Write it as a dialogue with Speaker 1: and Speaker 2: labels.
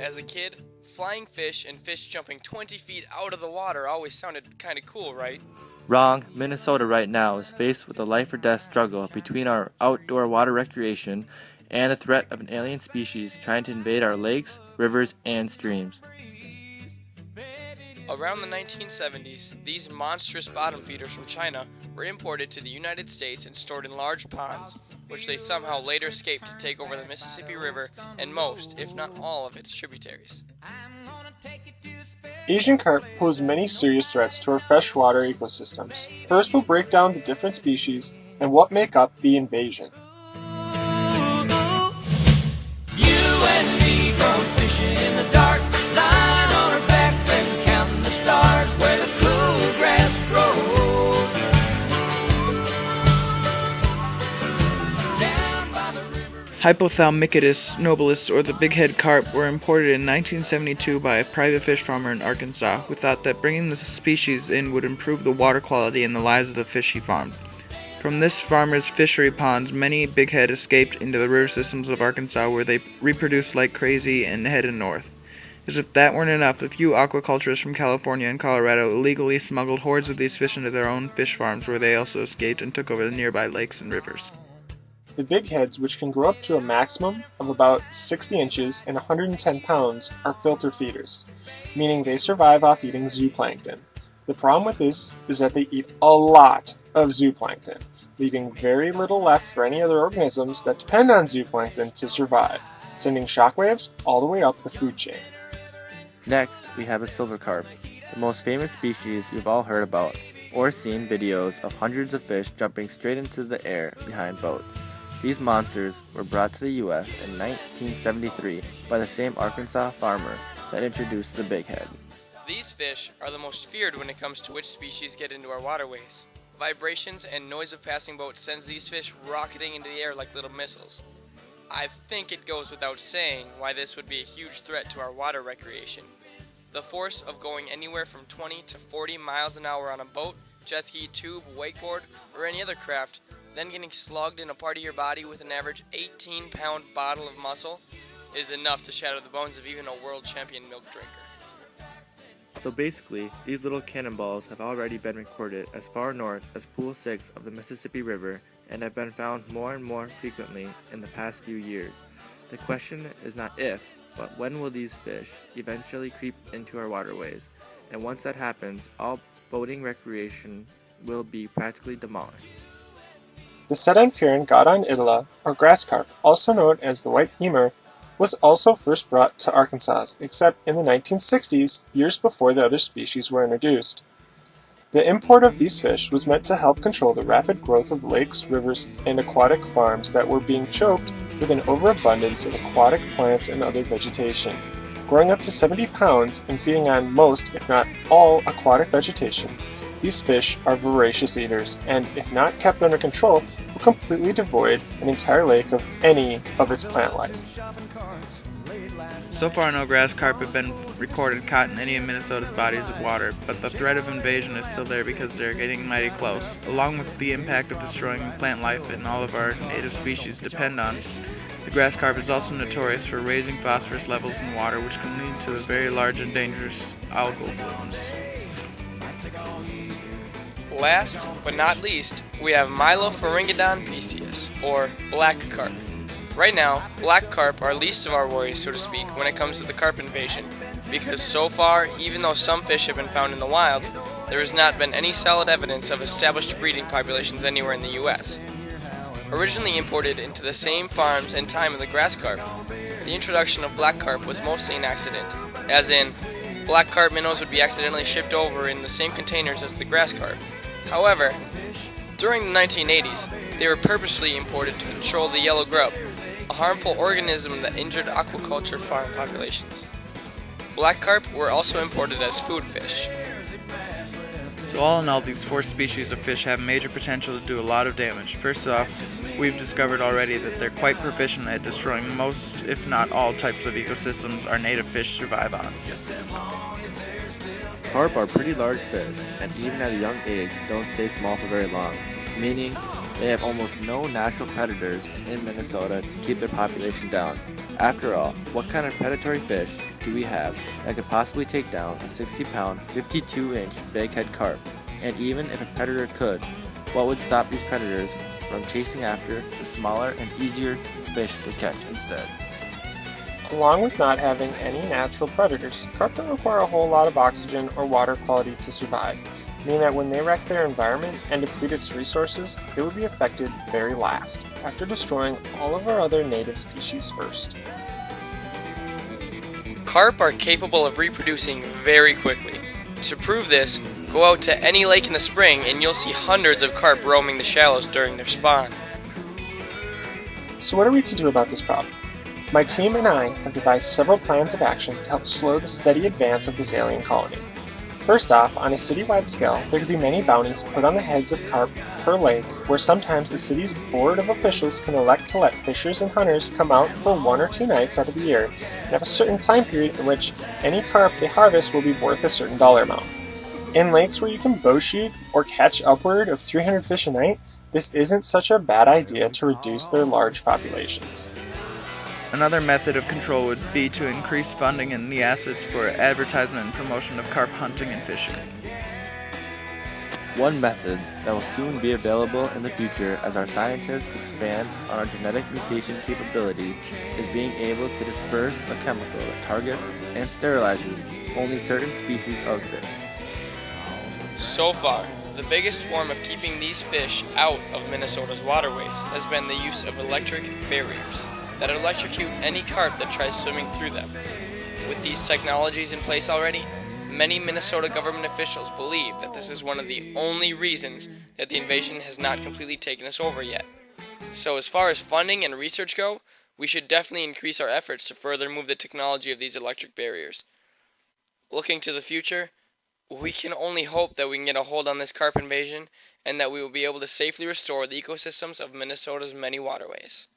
Speaker 1: As a kid, flying fish and fish jumping 20 feet out of the water always sounded kinda cool, right?
Speaker 2: Wrong. Minnesota right now is faced with a life or death struggle between our outdoor water recreation and the threat of an alien species trying to invade our lakes, rivers, and streams.
Speaker 1: Around the 1970s, these monstrous bottom feeders from China were imported to the United States and stored in large ponds, which they somehow later escaped to take over the Mississippi River and most, if not all, of its tributaries.
Speaker 3: Asian carp pose many serious threats to our freshwater ecosystems. First, we'll break down the different species and what make up the invasion.
Speaker 4: You and me going fishing in the dark, lying on our backs and counting the stars where the cool grass grows. Down by the river.
Speaker 5: Hypothalamicatus nobilis, or the bighead carp, were imported in 1972 by a private fish farmer in Arkansas who thought that bringing the species in would improve the water quality and the lives of the fish he farmed. From this farmer's fishery ponds, many bighead escaped into the river systems of Arkansas, where they reproduced like crazy and headed north. As if that weren't enough, a few aquaculturists from California and Colorado illegally smuggled hordes of these fish into their own fish farms, where they also escaped and took over the nearby lakes and rivers.
Speaker 3: The bigheads, which can grow up to a maximum of about 60 inches and 110 pounds, are filter feeders, meaning they survive off eating zooplankton. The problem with this is that they eat a lot of zooplankton, leaving very little left for any other organisms that depend on zooplankton to survive, sending shockwaves all the way up the food chain.
Speaker 2: Next, we have a silver carp, the most famous species you've all heard about, or seen videos of hundreds of fish jumping straight into the air behind boats. These monsters were brought to the U.S. in 1973 by the same Arkansas farmer that introduced the bighead.
Speaker 1: These fish are the most feared when it comes to which species get into our waterways. Vibrations and noise of passing boats sends these fish rocketing into the air like little missiles. I think it goes without saying why this would be a huge threat to our water recreation. The force of going anywhere from 20 to 40 miles an hour on a boat, jet ski, tube, wakeboard, or any other craft, then getting slugged in a part of your body with an average 18-pound bottle of muscle is enough to shatter the bones of even a world champion milk drinker.
Speaker 2: So basically, these little cannonballs have already been recorded as far north as Pool 6 of the Mississippi River and have been found more and more frequently in the past few years. The question is not if, but when will these fish eventually creep into our waterways? And once that happens, all boating recreation will be practically demolished.
Speaker 3: The Sedentarian Godon idella, or grass carp, also known as the white emer, was also first brought to Arkansas, except in the 1960s, years before the other species were introduced. The import of these fish was meant to help control the rapid growth of lakes, rivers, and aquatic farms that were being choked with an overabundance of aquatic plants and other vegetation. Growing up to 70 pounds and feeding on most, if not all, aquatic vegetation, these fish are voracious eaters, and if not kept under control, will completely devoid an entire lake of any of its plant life.
Speaker 5: So far, no grass carp have been recorded caught in any of Minnesota's bodies of water, but the threat of invasion is still there because they're getting mighty close. Along with the impact of destroying plant life and all of our native species depend on, the grass carp is also notorious for raising phosphorus levels in water, which can lead to very large and dangerous algal blooms.
Speaker 1: Last but not least, we have Mylopharingodon piscius, or black carp. Right now, black carp are least of our worries, so to speak, when it comes to the carp invasion, because so far, even though some fish have been found in the wild, there has not been any solid evidence of established breeding populations anywhere in the U.S. Originally imported into the same farms and time of the grass carp, the introduction of black carp was mostly an accident, as in, black carp minnows would be accidentally shipped over in the same containers as the grass carp. However, during the 1980s, they were purposely imported to control the yellow grub, a harmful organism that injured aquaculture farm populations. Black carp were also imported as food fish.
Speaker 5: So all in all, these four species of fish have major potential to do a lot of damage. First off, we've discovered already that they're quite proficient at destroying most, if not all, types of ecosystems our native fish survive on.
Speaker 2: Carp are pretty large fish, and even at a young age don't stay small for very long, meaning they have almost no natural predators in Minnesota to keep their population down. After all, what kind of predatory fish do we have that could possibly take down a 60-pound, 52-inch bighead carp? And even if a predator could, what would stop these predators from chasing after the smaller and easier fish to catch instead?
Speaker 3: Along with not having any natural predators, carp don't require a whole lot of oxygen or water quality to survive, meaning that when they wreck their environment and deplete its resources, they would be affected very last, after destroying all of our other native species first.
Speaker 1: Carp are capable of reproducing very quickly. To prove this, go out to any lake in the spring and you'll see hundreds of carp roaming the shallows during their spawn.
Speaker 3: So what are we to do about this problem? My team and I have devised several plans of action to help slow the steady advance of this alien colony. First off, on a citywide scale, there could be many bounties put on the heads of carp per lake, where sometimes a city's board of officials can elect to let fishers and hunters come out for 1 or 2 nights out of the year, and have a certain time period in which any carp they harvest will be worth a certain dollar amount. In lakes where you can bow shoot or catch upward of 300 fish a night, this isn't such a bad idea to reduce their large populations.
Speaker 5: Another method of control would be to increase funding and the assets for advertisement and promotion of carp hunting and fishing.
Speaker 2: One method that will soon be available in the future as our scientists expand on our genetic mutation capabilities is being able to disperse a chemical that targets and sterilizes only certain species of fish.
Speaker 1: So far, the biggest form of keeping these fish out of Minnesota's waterways has been the use of electric barriers that electrocute any carp that tries swimming through them. With these technologies in place already, many Minnesota government officials believe that this is one of the only reasons that the invasion has not completely taken us over yet. So as far as funding and research go, we should definitely increase our efforts to further move the technology of these electric barriers. Looking to the future, we can only hope that we can get a hold on this carp invasion and that we will be able to safely restore the ecosystems of Minnesota's many waterways.